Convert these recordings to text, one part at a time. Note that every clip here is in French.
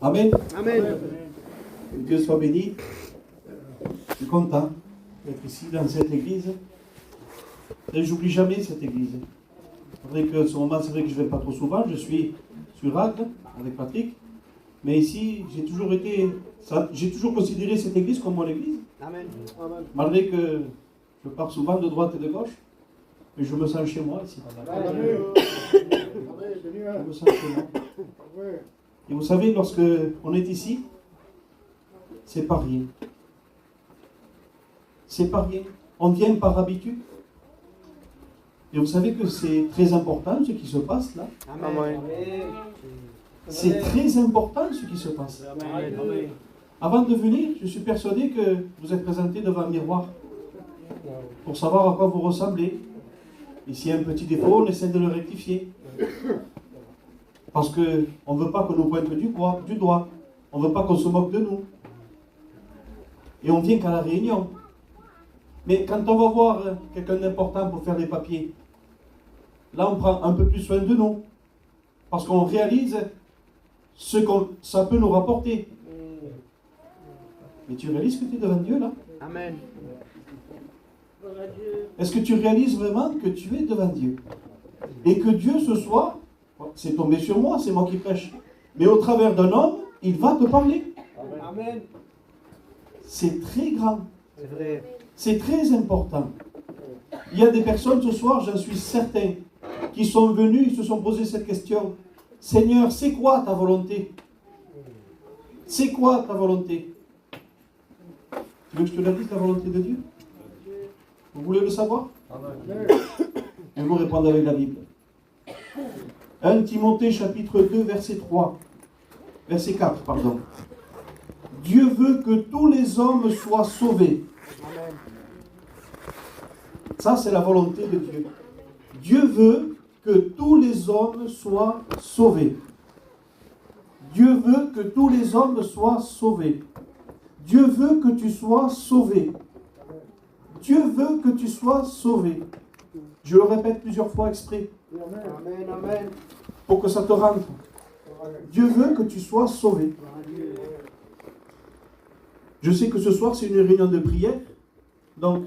Amen. Amen. Que Dieu soit béni. Je suis content d'être ici dans cette église. Et j'oublie jamais cette église. C'est vrai que ce moment, c'est vrai que je ne vais pas trop souvent. Je suis sur Agde avec Patrick. Mais ici, j'ai toujours considéré cette église comme mon église. Amen. Amen. Malgré que je pars souvent de droite et de gauche. Mais je me sens chez moi ici. Je me sens chez moi. Et vous savez, lorsque on est ici, c'est pas rien. C'est pas rien. On vient par habitude. Et vous savez que c'est très important ce qui se passe là. Amen. C'est très important ce qui se passe. Amen. Avant de venir, je suis persuadé que vous êtes présenté devant un miroir pour savoir à quoi vous ressemblez. Et s'il y a un petit défaut, on essaie de le rectifier. Parce qu'on ne veut pas qu'on nous pointe du doigt. On ne veut pas qu'on se moque de nous. Et on vient qu'à la réunion. Mais quand on va voir quelqu'un d'important pour faire les papiers, là on prend un peu plus soin de nous. Parce qu'on réalise ce que ça peut nous rapporter. Mais tu réalises que tu es devant Dieu là? Amen. Est-ce que tu réalises vraiment que tu es devant Dieu? Et que Dieu ce soir, c'est tombé sur moi, c'est moi qui prêche, mais au travers d'un homme, il va te parler. Amen. C'est très grand. C'est vrai. C'est très important. Il y a des personnes ce soir, j'en suis certain, qui sont venues, ils se sont posé cette question. Seigneur, c'est quoi ta volonté? C'est quoi ta volonté? Tu veux que je te la dise, la volonté de Dieu? Vous voulez le savoir? Je vais vous répondre avec la Bible. 1 Timothée chapitre 2 verset 3. Verset 4, pardon. Dieu veut que tous les hommes soient sauvés. Amen. Ça, c'est la volonté de Dieu. Dieu veut que tous les hommes soient sauvés. Dieu veut que tous les hommes soient sauvés. Dieu veut que tu sois sauvé. Dieu veut que tu sois sauvé. Je le répète plusieurs fois exprès. Amen. Amen. Pour que ça te rentre. Dieu veut que tu sois sauvé. Je sais que ce soir, c'est une réunion de prière. Donc,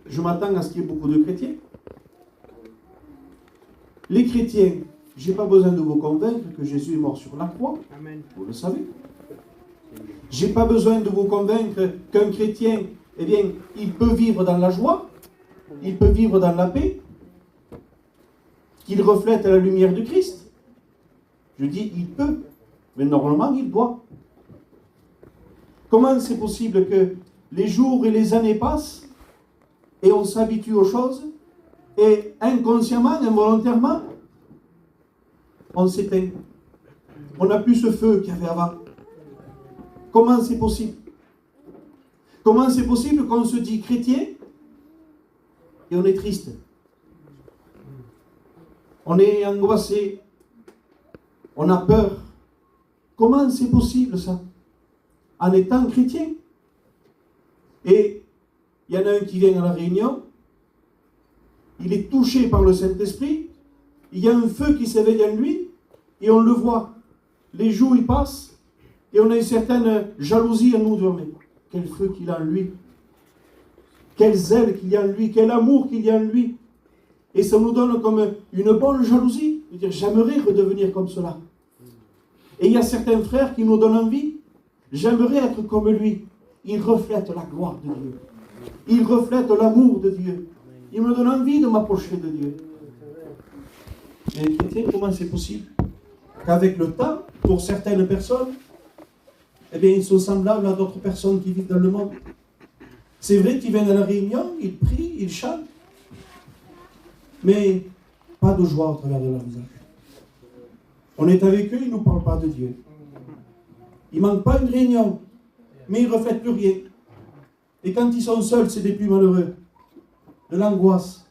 je m'attends à ce qu'il y ait beaucoup de chrétiens. Les chrétiens, je n'ai pas besoin de vous convaincre que Jésus est mort sur la croix. Amen. Vous le savez. Je n'ai pas besoin de vous convaincre qu'un chrétien, eh bien, il peut vivre dans la joie, il peut vivre dans la paix, qu'il reflète la lumière de Christ. Je dis, il peut, mais normalement, il doit. Comment c'est possible que les jours et les années passent et on s'habitue aux choses et inconsciemment, involontairement, on s'éteint. On n'a plus ce feu qu'il y avait avant. Comment c'est possible? Comment c'est possible qu'on se dit chrétien et on est triste? On est angoissé. On a peur. Comment c'est possible ça? En étant chrétien. Et il y en a un qui vient à la réunion. Il est touché par le Saint-Esprit. Il y a un feu qui s'éveille en lui. Et on le voit. Les jours y passent. Et on a une certaine jalousie en nous. Mais quel feu qu'il a en lui. Quel zèle qu'il y a en lui. Quel amour qu'il y a en lui. Et ça nous donne comme une bonne jalousie. De dire, j'aimerais redevenir comme cela. Et il y a certains frères qui nous donnent envie. J'aimerais être comme lui. Il reflète la gloire de Dieu. Il reflète l'amour de Dieu. Il me donne envie de m'approcher de Dieu. Mais chrétien, comment c'est possible qu'avec le temps, pour certaines personnes, eh bien, ils sont semblables à d'autres personnes qui vivent dans le monde. C'est vrai qu'ils viennent à la réunion, ils prient, ils chantent, mais pas de joie au travers de leur visage. On est avec eux, ils ne nous parlent pas de Dieu. Il ne manque pas une réunion, mais ils ne reflètent plus rien. Et quand ils sont seuls, c'est des plus malheureux. De l'angoisse,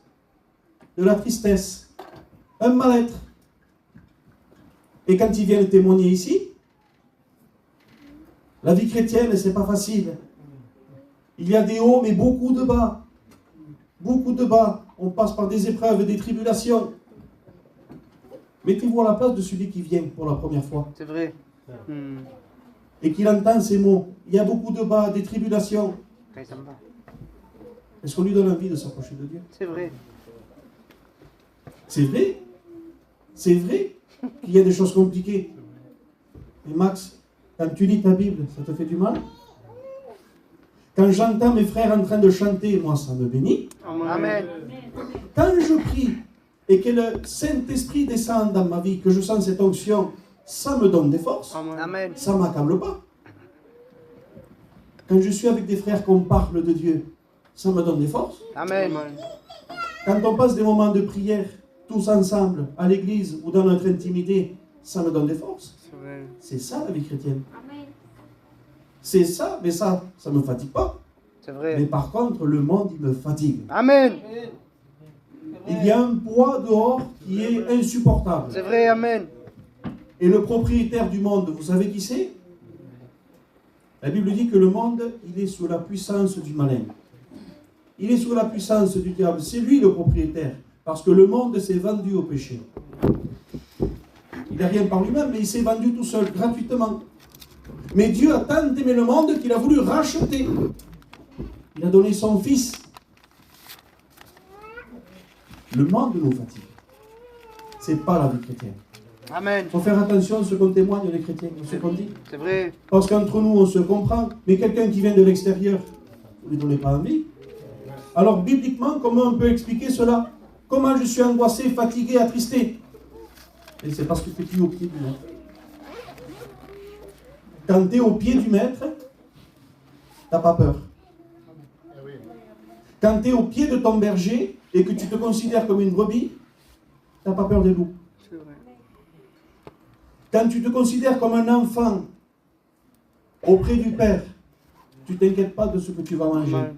de la tristesse, un mal-être. Et quand ils viennent témoigner ici, la vie chrétienne, c'est pas facile. Il y a des hauts, mais beaucoup de bas. Beaucoup de bas. On passe par des épreuves, des tribulations. Mettez-vous à la place de celui qui vient pour la première fois. C'est vrai. et qu'il entend ces mots, il y a beaucoup de bas, des tribulations, est-ce qu'on lui donne envie de s'approcher de Dieu? C'est vrai. C'est vrai. C'est vrai qu'il y a des choses compliquées. Mais Max, quand tu lis ta Bible, ça te fait du mal? Quand j'entends mes frères en train de chanter, moi, ça me bénit. Amen. Quand je prie et que le Saint-Esprit descend dans ma vie, que je sens cette onction, ça me donne des forces. Amen. Ça ne m'accable pas. Quand je suis avec des frères qu'on parle de Dieu, ça me donne des forces. Amen. Quand on passe des moments de prière, tous ensemble, à l'église ou dans notre intimité, ça me donne des forces. C'est ça la vie chrétienne. C'est ça, mais ça ne me fatigue pas. C'est vrai. Mais par contre, le monde, il me fatigue. Amen. Il y a un poids dehors qui est insupportable. C'est vrai, amen. Et le propriétaire du monde, vous savez qui c'est? La Bible dit que le monde, il est sous la puissance du malin. Il est sous la puissance du diable. C'est lui le propriétaire. Parce que le monde s'est vendu au péché. Il n'a rien par lui-même, mais il s'est vendu tout seul, gratuitement. Mais Dieu a tant aimé le monde qu'il a voulu racheter. Il a donné son Fils. Le monde nous fatigue. Ce n'est pas la vie chrétienne. Amen. Il faut faire attention à ce qu'on témoigne les chrétiens, à ce qu'on dit. C'est vrai. Parce qu'entre nous, on se comprend. Mais quelqu'un qui vient de l'extérieur, vous ne lui donnez pas envie. Alors, bibliquement, comment on peut expliquer cela? Comment je suis angoissé, fatigué, attristé? Et c'est parce que tu es au pied du maître. Quand tu es au pied du maître, tu n'as pas peur. Quand tu es au pied de ton berger et que tu te considères comme une brebis, tu n'as pas peur des loups. C'est vrai. Quand tu te considères comme un enfant auprès du Père, tu ne t'inquiètes pas de ce que tu vas manger,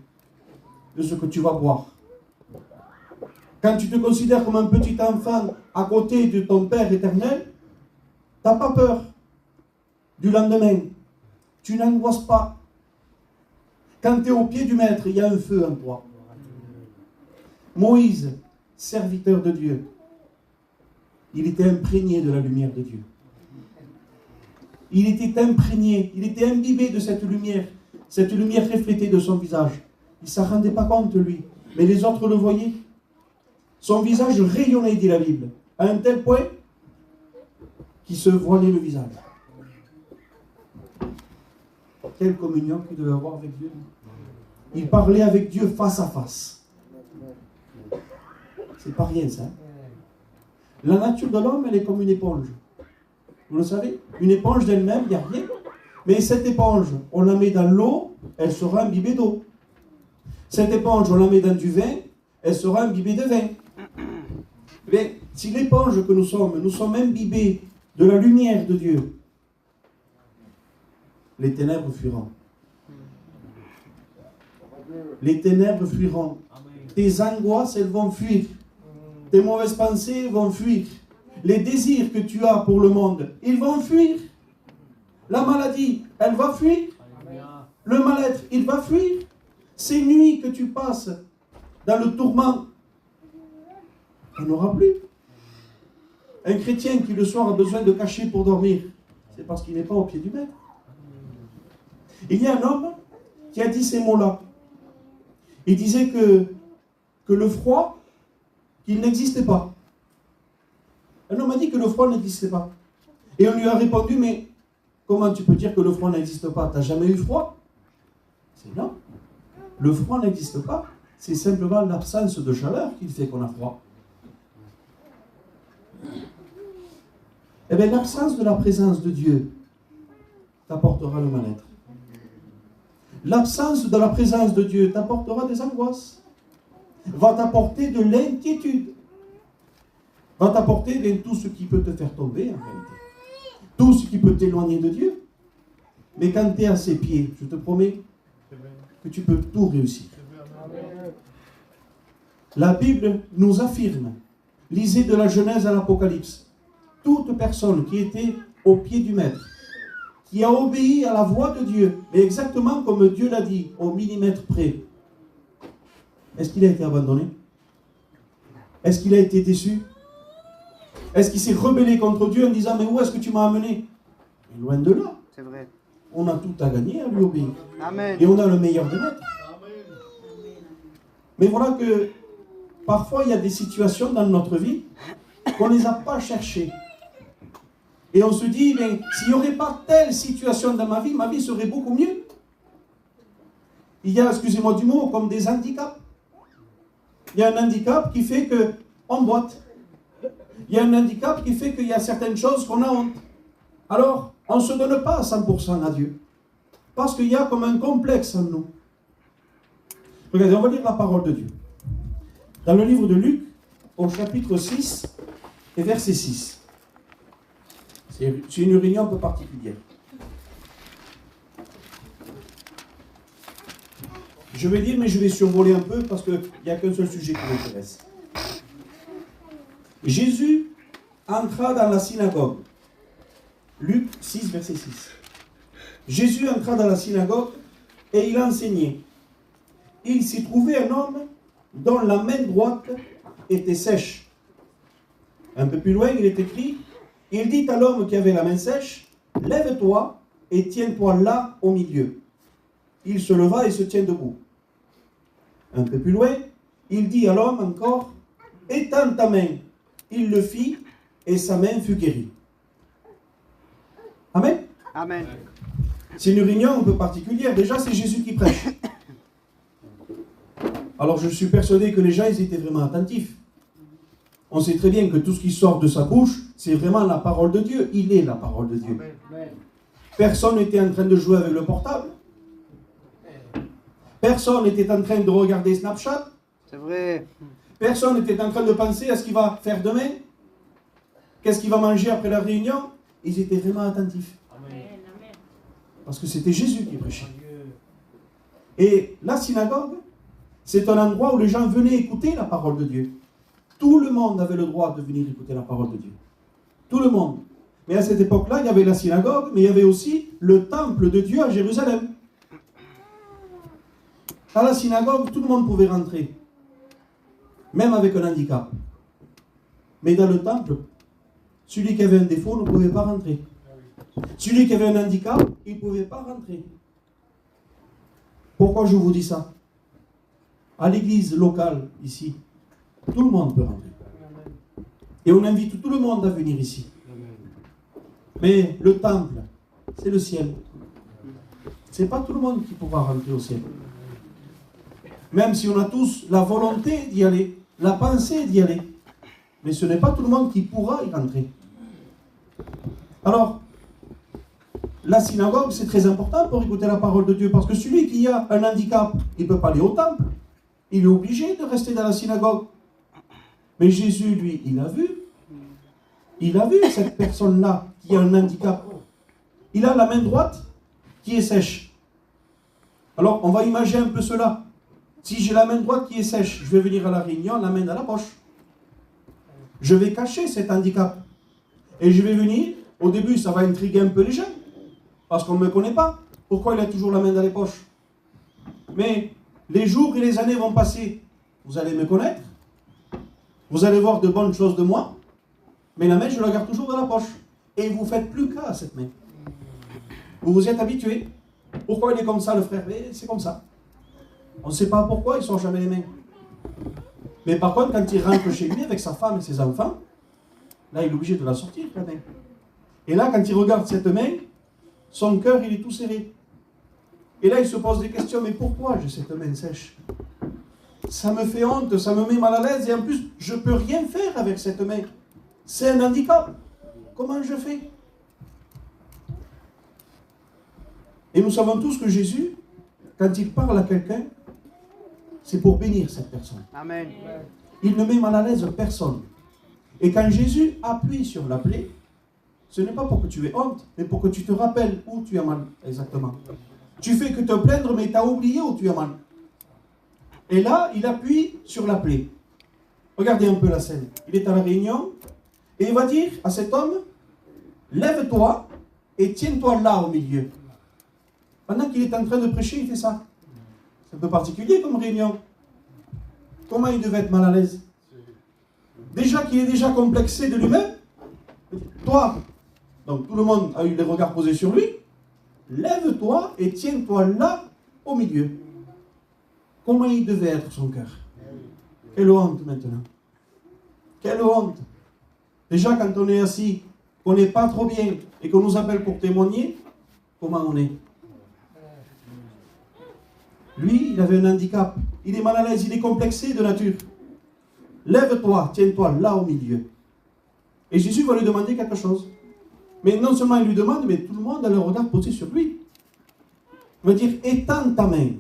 de ce que tu vas boire. Quand tu te considères comme un petit enfant à côté de ton Père éternel, tu n'as pas peur du lendemain. Tu n'angoisses pas. Quand tu es au pied du maître, il y a un feu en toi. Moïse, serviteur de Dieu, il était imprégné de la lumière de Dieu. Il était imprégné, il était imbibé de cette lumière reflétée de son visage. Il ne s'en rendait pas compte, lui, mais les autres le voyaient. Son visage rayonnait, dit la Bible, à un tel point qu'il se voilait le visage. Quelle communion qu'il devait avoir avec Dieu. Il parlait avec Dieu face à face. C'est pas rien, ça. La nature de l'homme, elle est comme une éponge. Vous le savez? Une éponge d'elle-même, il n'y a rien. Mais cette éponge, on la met dans l'eau, elle sera imbibée d'eau. Cette éponge, on la met dans du vin, elle sera imbibée de vin. Mais si l'éponge que nous sommes imbibés de la lumière de Dieu, les ténèbres fuiront. Les ténèbres fuiront. Tes angoisses, elles vont fuir. Tes mauvaises pensées vont fuir. Les désirs que tu as pour le monde, ils vont fuir. La maladie, elle va fuir. Le mal-être, il va fuir. Ces nuits que tu passes dans le tourment, il n'y en aura plus. Un chrétien qui le soir a besoin de cacher pour dormir, c'est parce qu'il n'est pas au pied du maître. Il y a un homme qui a dit ces mots-là. Il disait que le froid, qu'il n'existait pas. Un homme a dit que le froid n'existait pas. Et on lui a répondu, mais comment tu peux dire que le froid n'existe pas? Tu n'as jamais eu froid? C'est non. Le froid n'existe pas. C'est simplement l'absence de chaleur qui fait qu'on a froid. Eh bien, l'absence de la présence de Dieu t'apportera le mal-être. L'absence de la présence de Dieu t'apportera des angoisses, va t'apporter de l'inquiétude, va t'apporter tout ce qui peut te faire tomber en réalité, tout ce qui peut t'éloigner de Dieu. Mais quand tu es à ses pieds, je te promets que tu peux tout réussir. La Bible nous affirme, lisez de la Genèse à l'Apocalypse, toute personne qui était au pied du maître, qui a obéi à la voix de Dieu, mais exactement comme Dieu l'a dit, au millimètre près, est-ce qu'il a été abandonné? Est-ce qu'il a été déçu? Est-ce qu'il s'est rebellé contre Dieu en disant, mais où est-ce que tu m'as amené? Et loin de là. C'est vrai. on a tout à gagner à lui obéir. Amen. Et on a le meilleur des maîtres. Mais voilà que parfois il y a des situations dans notre vie qu'on ne les a pas cherchées. Et on se dit, mais s'il n'y aurait pas telle situation dans ma vie serait beaucoup mieux. Il y a, excusez-moi du mot, comme des handicaps. Il y a un handicap qui fait qu'on boite. Il y a un handicap qui fait qu'il y a certaines choses qu'on a honte. Alors, on ne se donne pas à 100% à Dieu. Parce qu'il y a comme un complexe en nous. Regardez, on va lire la parole de Dieu. Dans le livre de Luc, au chapitre 6 et verset 6. C'est une réunion un peu particulière. Je vais dire, mais je vais survoler un peu parce qu'il n'y a qu'un seul sujet qui m'intéresse. Jésus entra dans la synagogue. Luc 6, verset 6. Jésus entra dans la synagogue et il enseignait. Il s'y trouvait un homme dont la main droite était sèche. Un peu plus loin, il est écrit, il dit à l'homme qui avait la main sèche, lève-toi et tiens-toi là au milieu. Il se leva et se tient debout. Un peu plus loin, il dit à l'homme encore, étends ta main. Il le fit et sa main fut guérie. Amen. Amen. C'est une réunion un peu particulière. Déjà, c'est Jésus qui prêche. Alors, je suis persuadé que les gens, ils étaient vraiment attentifs. On sait très bien que tout ce qui sort de sa bouche, c'est vraiment la parole de Dieu. Il est la parole de Dieu. Amen. Personne n'était en train de jouer avec le portable. Personne n'était en train de regarder Snapchat. C'est vrai. Personne n'était en train de penser à ce qu'il va faire demain. Qu'est-ce qu'il va manger après la réunion. Ils étaient vraiment attentifs. Amen. Parce que c'était Jésus qui prêchait. Et la synagogue, c'est un endroit où les gens venaient écouter la parole de Dieu. Tout le monde avait le droit de venir écouter la parole de Dieu. Tout le monde. Mais à cette époque-là, il y avait la synagogue, mais il y avait aussi le temple de Dieu à Jérusalem. À la synagogue, tout le monde pouvait rentrer. Même avec un handicap. Mais dans le temple, celui qui avait un défaut ne pouvait pas rentrer. Celui qui avait un handicap, il ne pouvait pas rentrer. Pourquoi je vous dis ça? À l'église locale, ici, tout le monde peut rentrer. Et on invite tout le monde à venir ici. Mais le temple, c'est le ciel. Ce n'est pas tout le monde qui pourra rentrer au ciel. Même si on a tous la volonté d'y aller, la pensée d'y aller. Mais ce n'est pas tout le monde qui pourra y rentrer. Alors, la synagogue, c'est très important pour écouter la parole de Dieu. Parce que celui qui a un handicap, il ne peut pas aller au temple. Il est obligé de rester dans la synagogue. Mais Jésus, lui, il a vu. Il a vu cette personne-là qui a un handicap. Il a la main droite qui est sèche. Alors, on va imaginer un peu cela. Si j'ai la main droite qui est sèche, je vais venir à la réunion, la main dans la poche. Je vais cacher cet handicap. Et je vais venir, au début, ça va intriguer un peu les gens. Parce qu'on ne me connaît pas. Pourquoi il a toujours la main dans les poches? Mais les jours et les années vont passer. Vous allez me connaître. Vous allez voir de bonnes choses de moi. Mais la main, je la garde toujours dans la poche. Et vous ne faites plus cas à cette main. Vous vous êtes habitué. Pourquoi il est comme ça, le frère? Mais c'est comme ça. On ne sait pas pourquoi ils ne sortent jamais les mains. Mais par contre, quand il rentre chez lui avec sa femme et ses enfants, là, il est obligé de la sortir, la main. Et là, quand il regarde cette main, son cœur, il est tout serré. Et là, il se pose des questions. Mais pourquoi j'ai cette main sèche? Ça me fait honte, ça me met mal à l'aise. Et en plus, je ne peux rien faire avec cette main. C'est un handicap. Comment je fais? Et nous savons tous que Jésus, quand il parle à quelqu'un, c'est pour bénir cette personne. Amen. Il ne met mal à l'aise personne. Et quand Jésus appuie sur la plaie, ce n'est pas pour que tu aies honte, mais pour que tu te rappelles où tu as mal exactement. Tu fais que te plaindre, mais tu as oublié où tu as mal. Et là, il appuie sur la plaie. Regardez un peu la scène. Il est à la réunion, et il va dire à cet homme, lève-toi et tiens-toi là au milieu. Pendant qu'il est en train de prêcher, il fait ça. C'est un peu particulier comme réunion. Comment il devait être mal à l'aise? Déjà qu'il est déjà complexé de lui-même. Toi, donc tout le monde a eu les regards posés sur lui. lève-toi et tiens-toi là au milieu. Comment il devait être son cœur? Quelle honte maintenant. Quelle honte. Déjà quand on est assis, qu'on n'est pas trop bien et qu'on nous appelle pour témoigner, comment on est? Lui, il avait un handicap. Il est mal à l'aise, il est complexé de nature. Lève-toi, tiens-toi là au milieu. Et Jésus va lui demander quelque chose. Mais non seulement il lui demande, mais tout le monde a le regard posé sur lui. Il va dire, étends ta main.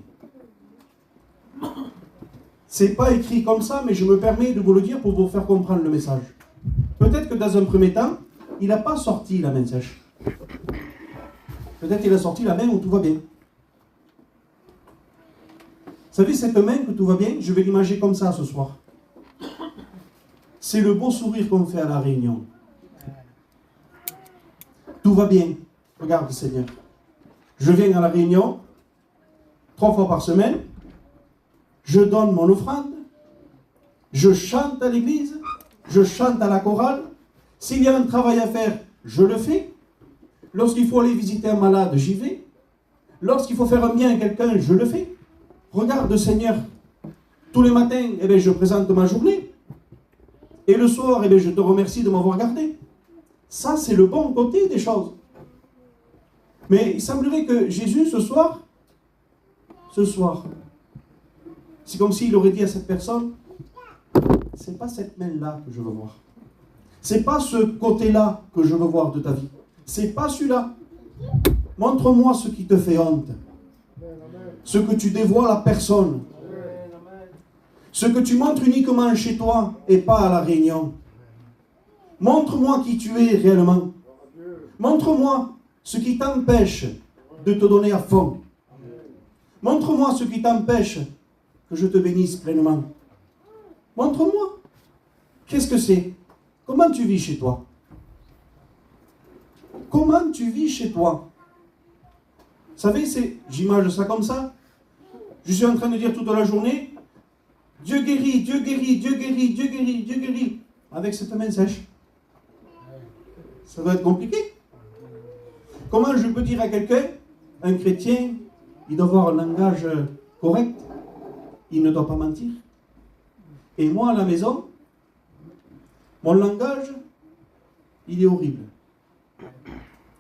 C'est pas écrit comme ça, mais je me permets de vous le dire pour vous faire comprendre le message. Peut-être que dans un premier temps, il n'a pas sorti la main sèche. Peut-être qu'il a sorti la main où tout va bien. Vous savez, cette main que tout va bien, je vais l'imager comme ça ce soir. C'est le beau sourire qu'on fait à la réunion. Tout va bien. Regarde, Seigneur. Je viens à la réunion 3 fois par semaine. Je donne mon offrande. Je chante à l'église. Je chante à la chorale. S'il y a un travail à faire, je le fais. Lorsqu'il faut aller visiter un malade, j'y vais. Lorsqu'il faut faire un bien à quelqu'un, je le fais. Regarde, Seigneur. Tous les matins, je présente ma journée. Et le soir, je te remercie de m'avoir gardé. Ça, c'est le bon côté des choses. Mais il semblerait que Jésus, ce soir, c'est comme s'il aurait dit à cette personne, c'est pas cette main-là que je veux voir. C'est pas ce côté-là que je veux voir de ta vie. C'est pas celui-là. Montre-moi ce qui te fait honte. Ce que tu dévoiles à personne. Ce que tu montres uniquement chez toi et pas à la réunion. Montre-moi qui tu es réellement. Montre-moi ce qui t'empêche de te donner à fond. Montre-moi ce qui t'empêche que je te bénisse pleinement. Montre-moi. Qu'est-ce que c'est? Comment tu vis chez toi? Comment tu vis chez toi? Vous savez, j'imagine ça comme ça. Je suis en train de dire toute la journée, Dieu guérit, Dieu guérit, Dieu guérit, Dieu guérit, Dieu guérit. Avec cette main sèche. Ça doit être compliqué. Comment je peux dire à quelqu'un, un chrétien, il doit avoir un langage correct, il ne doit pas mentir. Et moi, à la maison, mon langage, il est horrible.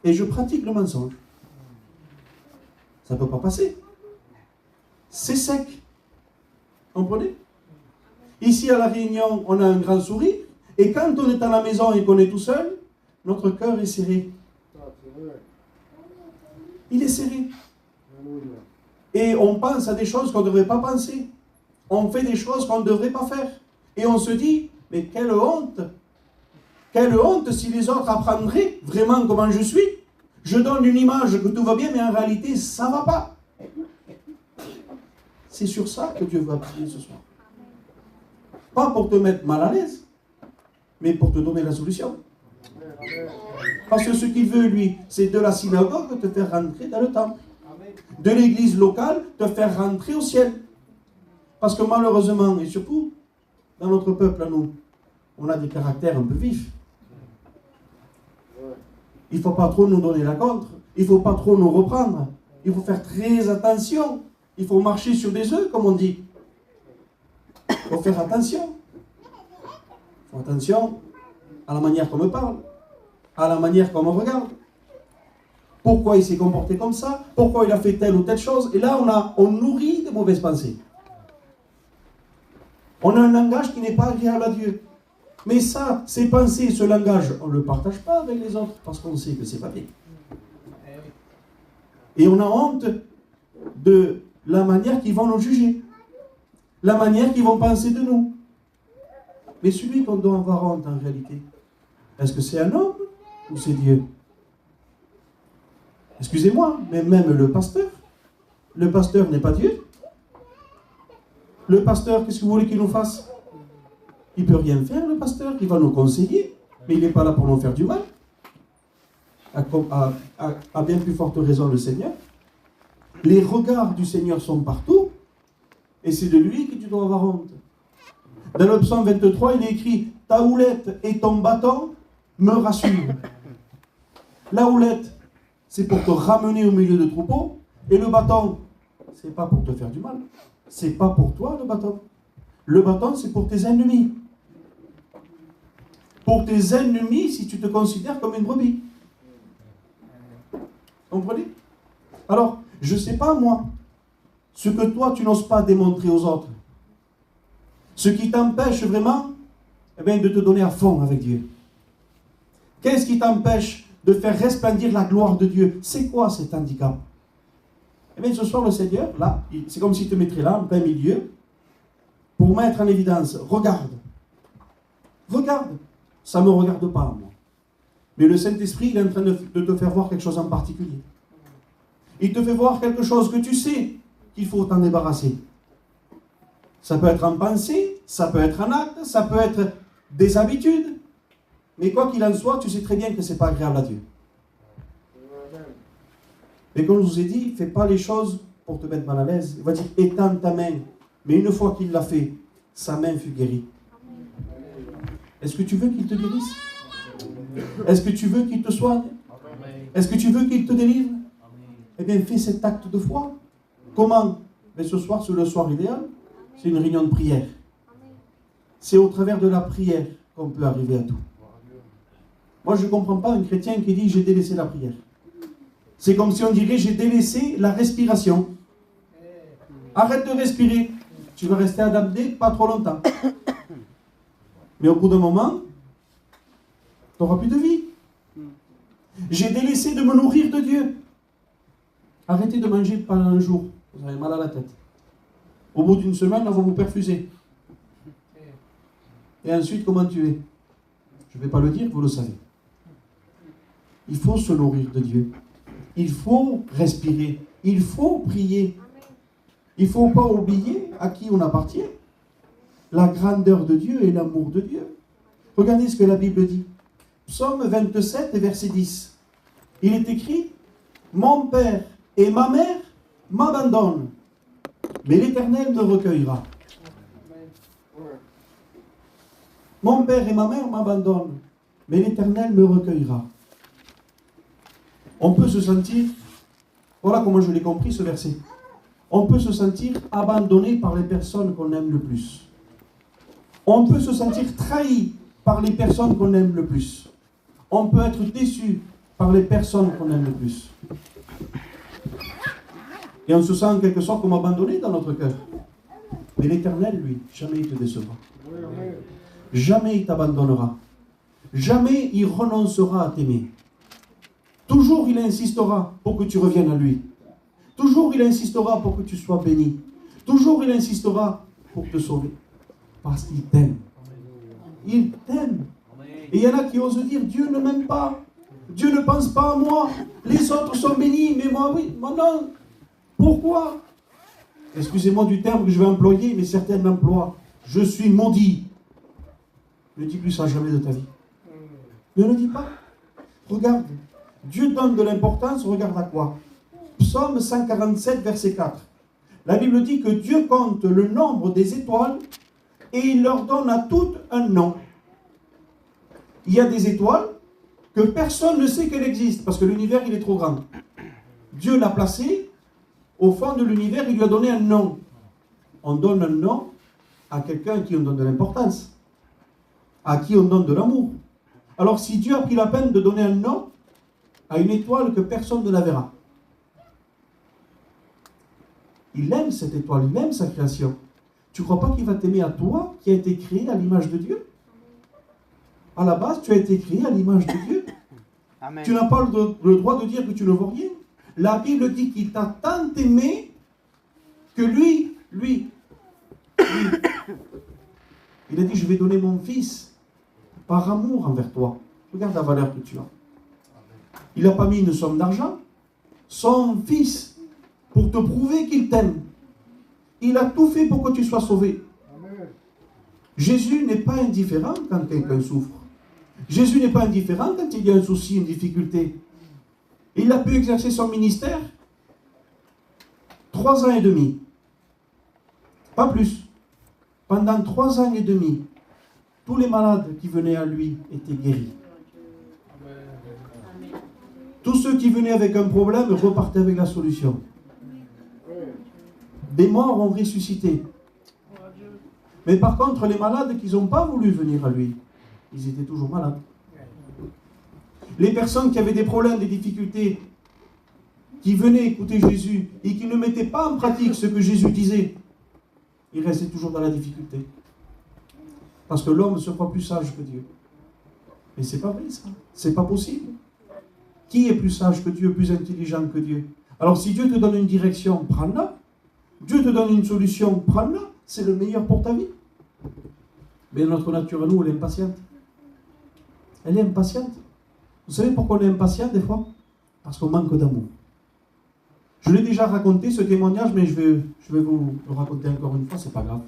Et je pratique le mensonge. Ça ne peut pas passer. C'est sec. Vous comprenez? Ici, à la réunion, on a un grand sourire. Et quand on est à la maison et qu'on est tout seul, notre cœur est serré. Il est serré. Et on pense à des choses qu'on ne devrait pas penser. On fait des choses qu'on ne devrait pas faire. Et on se dit, mais quelle honte! Quelle honte si les autres apprendraient vraiment comment je suis. Je donne une image que tout va bien, mais en réalité, ça ne va pas. C'est sur ça que Dieu veut appuyer ce soir. Pas pour te mettre mal à l'aise, mais pour te donner la solution. Parce que ce qu'il veut, lui, c'est de la synagogue te faire rentrer dans le temple. De l'église locale, te faire rentrer au ciel. Parce que malheureusement, et surtout, dans notre peuple à nous, on a des caractères un peu vifs. Il ne faut pas trop nous donner la contre. Il ne faut pas trop nous reprendre. Il faut faire très attention. Il faut marcher sur des œufs, comme on dit. Il faut faire attention. Il faut attention à la manière qu'on me parle, à la manière qu'on me regarde. Pourquoi il s'est comporté comme ça? Pourquoi il a fait telle ou telle chose? Et là, on nourrit de mauvaises pensées. On a un langage qui n'est pas agréable à Dieu. Mais ça, ces pensées, ce langage, on ne le partage pas avec les autres parce qu'on sait que c'est pas bien. Et on a honte de la manière qu'ils vont nous juger, la manière qu'ils vont penser de nous. Mais celui qu'on doit avoir honte en réalité, est-ce que c'est un homme ou c'est Dieu? Excusez-moi, mais même le pasteur n'est pas Dieu. Le pasteur, qu'est-ce que vous voulez qu'il nous fasse? Il ne peut rien faire, le pasteur. Il va nous conseiller, mais il n'est pas là pour nous faire du mal. À bien plus forte raison le Seigneur. Les regards du Seigneur sont partout, et c'est de lui que tu dois avoir honte. Dans le psaume 23, il est écrit « Ta houlette et ton bâton me rassurent ». La houlette, c'est pour te ramener au milieu de troupeaux. Et le bâton, c'est pas pour te faire du mal. C'est pas pour toi, le bâton. Le bâton, c'est pour tes ennemis. Pour tes ennemis, si tu te considères comme une brebis. Comprenez? Alors, je ne sais pas, moi, ce que toi, tu n'oses pas démontrer aux autres. Ce qui t'empêche vraiment, eh bien, de te donner à fond avec Dieu. Qu'est-ce qui t'empêche de faire resplendir la gloire de Dieu? C'est quoi cet handicap? Eh bien, ce soir, le Seigneur, là, c'est comme s'il te mettrait là, en plein milieu, pour mettre en évidence. Regarde. Regarde. Ça ne me regarde pas, moi. Mais le Saint-Esprit, il est en train de te faire voir quelque chose en particulier. Il te fait voir quelque chose que tu sais qu'il faut t'en débarrasser. Ça peut être en pensée, ça peut être en acte, ça peut être des habitudes. Mais quoi qu'il en soit, tu sais très bien que ce n'est pas agréable à Dieu. Mais comme je vous ai dit, fais pas les choses pour te mettre mal à l'aise. Il va dire, étends ta main. Mais une fois qu'il l'a fait, sa main fut guérie. Est-ce que tu veux qu'il te guérisse? Est-ce que tu veux qu'il te soigne? Est-ce que tu veux qu'il te délivre? Eh bien, fais cet acte de foi. Comment? Mais ce soir, c'est le soir idéal. C'est une réunion de prière. C'est au travers de la prière qu'on peut arriver à tout. Moi, je ne comprends pas un chrétien qui dit « j'ai délaissé la prière ». C'est comme si on dirait « j'ai délaissé la respiration ». Arrête de respirer. Tu vas rester adapté pas trop longtemps. Mais au bout d'un moment, tu n'auras plus de vie. J'ai délaissé de me nourrir de Dieu. Arrêtez de manger pendant un jour. Vous avez mal à la tête. Au bout d'une semaine, on va vous perfuser. Et ensuite, comment tu es? Je ne vais pas le dire, vous le savez. Il faut se nourrir de Dieu. Il faut respirer. Il faut prier. Il ne faut pas oublier à qui on appartient. La grandeur de Dieu et l'amour de Dieu. Regardez ce que la Bible dit. Psaume 27, verset 10. Il est écrit « Mon père et ma mère m'abandonnent, mais l'Éternel me recueillera. » Mon père et ma mère m'abandonnent, mais l'Éternel me recueillera. On peut se sentir, voilà comment je l'ai compris ce verset, on peut se sentir abandonné par les personnes qu'on aime le plus. On peut se sentir trahi par les personnes qu'on aime le plus. On peut être déçu par les personnes qu'on aime le plus. Et on se sent en quelque sorte comme abandonné dans notre cœur. Mais l'Éternel, lui, jamais il te décevra. Jamais il t'abandonnera. Jamais il renoncera à t'aimer. Toujours il insistera pour que tu reviennes à lui. Toujours il insistera pour que tu sois béni. Toujours il insistera pour te sauver. Parce qu'il t'aime. Il t'aime. Et il y en a qui osent dire, Dieu ne m'aime pas. Dieu ne pense pas à moi. Les autres sont bénis, mais moi oui. Moi non. Pourquoi? Excusez-moi du terme que je vais employer, mais certains l'emploient. Je suis maudit. Ne dis plus ça jamais de ta vie. Ne le dis pas. Regarde. Dieu donne de l'importance, regarde à quoi? Psaume 147, verset 4. La Bible dit que Dieu compte le nombre des étoiles et il leur donne à toutes un nom. Il y a des étoiles que personne ne sait qu'elles existent parce que l'univers il est trop grand. Dieu l'a placé au fond de l'univers, il lui a donné un nom. On donne un nom à quelqu'un à qui on donne de l'importance, à qui on donne de l'amour. Alors si Dieu a pris la peine de donner un nom à une étoile que personne ne la verra, il aime cette étoile, il aime sa création. Tu ne crois pas qu'il va t'aimer à toi qui a été créé à l'image de Dieu? À la base, tu as été créé à l'image de Dieu. Amen. Tu n'as pas le droit de dire que tu ne vaux rien. La Bible dit qu'il t'a tant aimé que lui, il a dit, je vais donner mon fils par amour envers toi. Regarde la valeur que tu as. Il n'a pas mis une somme d'argent. Son fils, pour te prouver qu'il t'aime. Il a tout fait pour que tu sois sauvé. Amen. Jésus n'est pas indifférent quand quelqu'un souffre. Jésus n'est pas indifférent quand il y a un souci, une difficulté. Il a pu exercer son ministère 3 ans et demi. Pas plus. Pendant 3 ans et demi, tous les malades qui venaient à lui étaient guéris. Tous ceux qui venaient avec un problème repartaient avec la solution. Des morts ont ressuscité. Mais par contre, les malades qui n'ont pas voulu venir à lui, ils étaient toujours malades. Les personnes qui avaient des problèmes, des difficultés, qui venaient écouter Jésus et qui ne mettaient pas en pratique ce que Jésus disait, ils restaient toujours dans la difficulté. Parce que l'homme se croit plus sage que Dieu. Mais c'est pas vrai ça. C'est pas possible. Qui est plus sage que Dieu, plus intelligent que Dieu? Alors si Dieu te donne une direction, prends-la. Dieu te donne une solution, prends-la. C'est le meilleur pour ta vie. Mais notre nature à nous, elle est impatiente. Elle est impatiente. Vous savez pourquoi on est impatient des fois? Parce qu'on manque d'amour. Je l'ai déjà raconté ce témoignage, mais je vais vous le raconter encore une fois, c'est pas grave.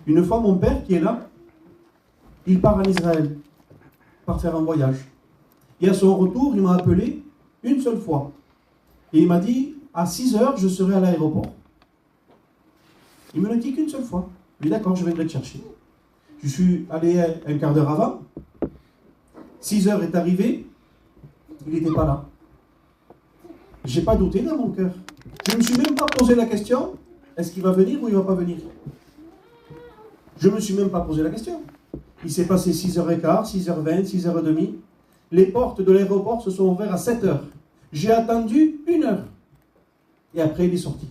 Une fois, mon père qui est là, il part en Israël pour faire un voyage. Et à son retour, il m'a appelé une seule fois. Et il m'a dit, à 6 heures, je serai à l'aéroport. Il me l'a dit qu'une seule fois. Oui, d'accord, je viendrai te chercher. Je suis allé un quart d'heure avant. 6 heures est arrivé. Il n'était pas là. J'ai pas douté dans mon cœur. Je ne me suis même pas posé la question, est-ce qu'il va venir ou il ne va pas venir? Je ne me suis même pas posé la question. Il s'est passé 6h15, 6h20, 6h30. Les portes de l'aéroport se sont ouvertes à 7h. J'ai attendu 1 heure. Et après, il est sorti.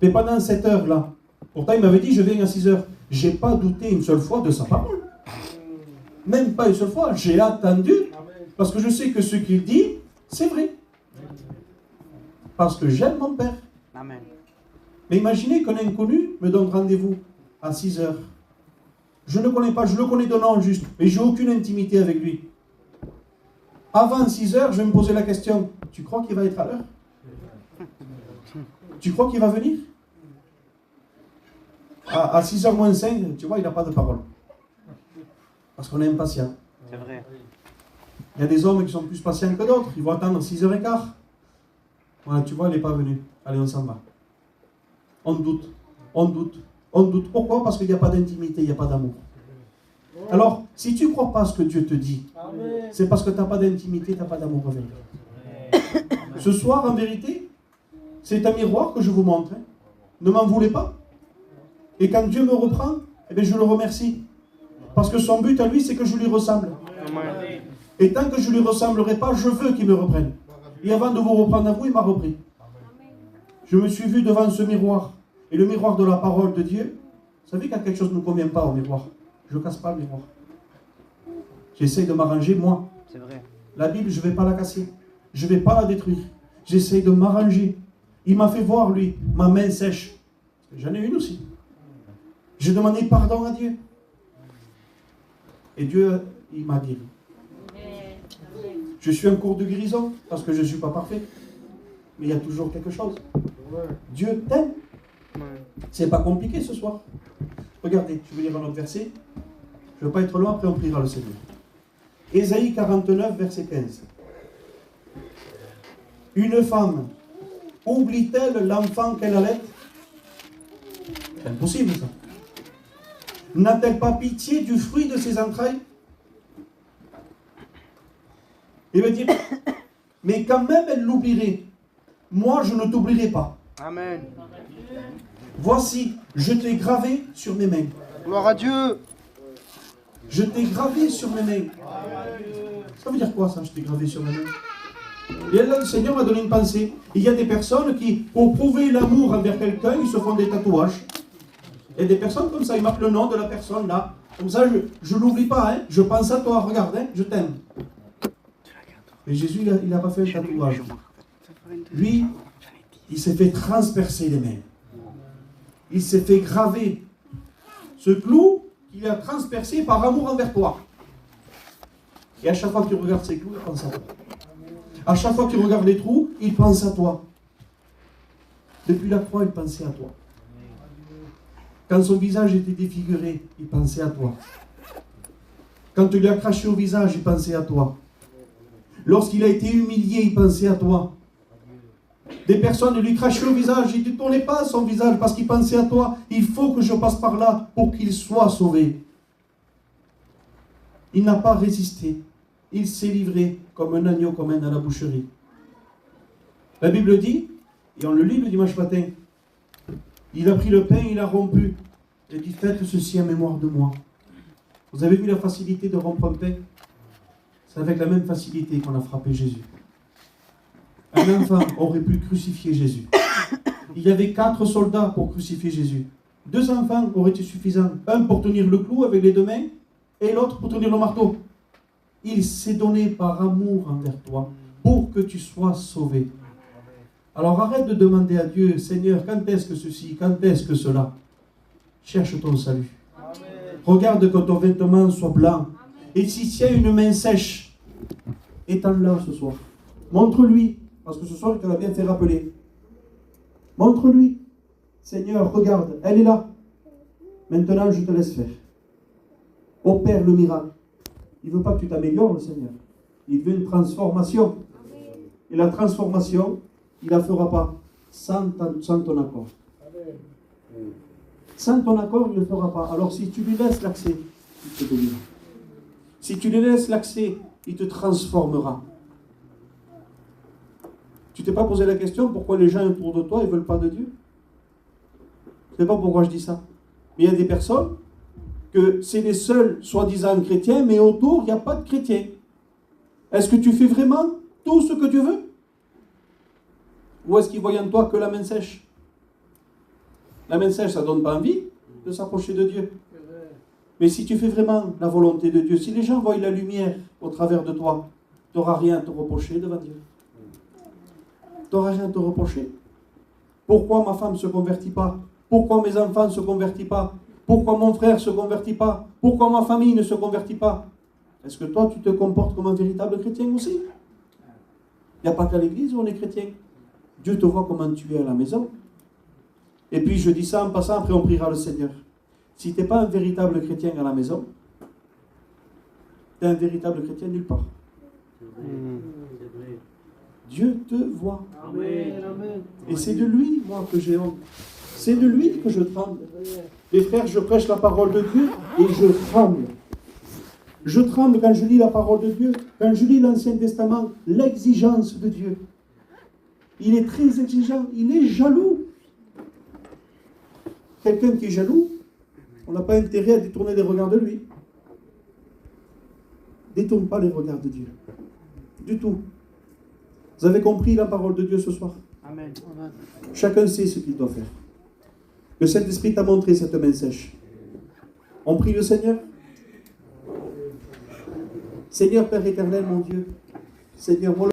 Mais pendant cette heure-là, pourtant, il m'avait dit, je viens à 6h. Je n'ai pas douté une seule fois de sa parole. Même pas une seule fois. J'ai attendu. Parce que je sais que ce qu'il dit, c'est vrai. Parce que j'aime mon père. Amen. Mais imaginez qu'un inconnu me donne rendez-vous à 6h. Je ne le connais pas, je le connais de nom juste, mais je n'ai aucune intimité avec lui. Avant 6h, je vais me poser la question, tu crois qu'il va être à l'heure? Tu crois qu'il va venir? À 6h moins 5, tu vois, il n'a pas de parole. Parce qu'on est impatient. C'est vrai. Il y a des hommes qui sont plus patients que d'autres, ils vont attendre 6h15. Voilà, tu vois, il n'est pas venu. Allez, on s'en va. On doute, on doute, on doute. Pourquoi? Parce qu'il n'y a pas d'intimité, il n'y a pas d'amour. Alors, si tu ne crois pas ce que Dieu te dit, c'est parce que tu n'as pas d'intimité, tu n'as pas d'amour avec lui. Ce soir, en vérité, c'est un miroir que je vous montre. Hein. Ne m'en voulez pas. Et quand Dieu me reprend, eh bien, je le remercie. Parce que son but à lui, c'est que je lui ressemble. Et tant que je ne lui ressemblerai pas, je veux qu'il me reprenne. Et avant de vous reprendre à vous, il m'a repris. Je me suis vu devant ce miroir. Et le miroir de la parole de Dieu, vous savez quand quelque chose ne me convient pas au miroir, je ne casse pas le miroir. J'essaie de m'arranger moi. C'est vrai. La Bible, je ne vais pas la casser. Je ne vais pas la détruire. J'essaie de m'arranger. Il m'a fait voir, lui, ma main sèche. J'en ai une aussi. J'ai demandé pardon à Dieu. Et Dieu, il m'a guéri. Je suis en cours de guérison, parce que je ne suis pas parfait. Mais il y a toujours quelque chose. Dieu t'aime. C'est pas compliqué ce soir. Regardez, je vais lire un autre verset. Je ne veux pas être loin, après on priera le Seigneur. Ésaïe 49, verset 15. Une femme oublie-t-elle l'enfant qu'elle allait? C'est impossible ça. N'a-t-elle pas pitié du fruit de ses entrailles? Il va dire, mais quand même elle l'oublierait. Moi, je ne t'oublierai pas. Amen. Voici, je t'ai gravé sur mes mains. Gloire à Dieu. Je t'ai gravé sur mes mains. Ça veut dire quoi ça, je t'ai gravé sur mes mains? Et là, le Seigneur m'a donné une pensée. Il y a des personnes qui, pour prouver l'amour envers quelqu'un, ils se font des tatouages. Il y a des personnes comme ça, ils marquent le nom de la personne là. Comme ça, je ne l'oublie pas, hein. Je pense à toi, regarde, hein, je t'aime. Mais Jésus, il n'a pas fait un tatouage. Lui, il s'est fait transpercer les mains. Il s'est fait graver. Ce clou qu'il a transpercé par amour envers toi. Et à chaque fois qu'il regarde ces clous, il pense à toi. À chaque fois qu'il regarde les trous, il pense à toi. Depuis la croix, il pensait à toi. Quand son visage était défiguré, il pensait à toi. Quand tu lui as craché au visage, il pensait à toi. Lorsqu'il a été humilié, il pensait à toi. Des personnes lui crachaient au visage, il ne tournait pas son visage parce qu'il pensait à toi. Il faut que je passe par là pour qu'il soit sauvé. Il n'a pas résisté. il s'est livré comme un agneau qu'on mène à la boucherie. La Bible dit, et on le lit le dimanche matin, il a pris le pain, il a rompu, et dit, faites ceci en mémoire de moi. Vous avez vu la facilité de rompre un pain? C'est avec la même facilité qu'on a frappé Jésus. Un enfant aurait pu crucifier Jésus. Il y avait 4 soldats pour crucifier Jésus. 2 enfants auraient été suffisants. Un pour tenir le clou avec les 2 mains, et l'autre pour tenir le marteau. Il s'est donné par amour envers toi, pour que tu sois sauvé. Alors arrête de demander à Dieu, Seigneur, quand est-ce que ceci, quand est-ce que cela? Cherche ton salut. Amen. Regarde que ton vêtement soit blanc. Et si tu as une main sèche, étends-la ce soir. Montre-lui, parce que ce soir, il te l'a bien fait rappeler. Montre-lui. Seigneur, regarde, elle est là. Maintenant, je te laisse faire. Opère le miracle. Il ne veut pas que tu t'améliores, le Seigneur. Il veut une transformation. Et la transformation, il ne la fera pas sans ton accord. Sans ton accord, il ne le fera pas. Alors si tu lui laisses l'accès, il te délivre. Si tu lui laisses l'accès, il te transformera. Tu t'es pas posé la question pourquoi les gens autour de toi ne veulent pas de Dieu? Je ne sais pas pourquoi je dis ça. Mais il y a des personnes que c'est les seuls soi-disant chrétiens, mais autour, il n'y a pas de chrétiens. Est-ce que tu fais vraiment tout ce que Dieu veut? Ou est-ce qu'ils voient en toi que la main sèche? La main sèche, ça ne donne pas envie de s'approcher de Dieu. Mais si tu fais vraiment la volonté de Dieu, si les gens voient la lumière au travers de toi, tu n'auras rien à te reprocher devant Dieu. Tu n'auras rien à te reprocher. Pourquoi ma femme ne se convertit pas? Pourquoi mes enfants ne se convertissent pas? Pourquoi mon frère ne se convertit pas? Pourquoi ma famille ne se convertit pas? Est-ce que toi, tu te comportes comme un véritable chrétien aussi? Il n'y a pas qu'à l'église où on est chrétien. Dieu te voit comment tu es à la maison. Et puis je dis ça en passant, après on priera le Seigneur. Si tu n'es pas un véritable chrétien à la maison, tu es un véritable chrétien nulle part. Dieu te voit. Amen. Amen. Et c'est de lui, moi, que j'ai honte. C'est de lui que je tremble. Les frères, je prêche la parole de Dieu et je tremble. Je tremble quand je lis la parole de Dieu, quand je lis l'Ancien Testament, l'exigence de Dieu. Il est très exigeant, il est jaloux. Quelqu'un qui est jaloux, on n'a pas intérêt à détourner les regards de lui. Détourne pas les regards de Dieu. Du tout. Vous avez compris la parole de Dieu ce soir? Amen. Chacun sait ce qu'il doit faire. Le Saint-Esprit t'a montré cette main sèche. On prie le Seigneur. Seigneur Père éternel, mon Dieu. Seigneur, mon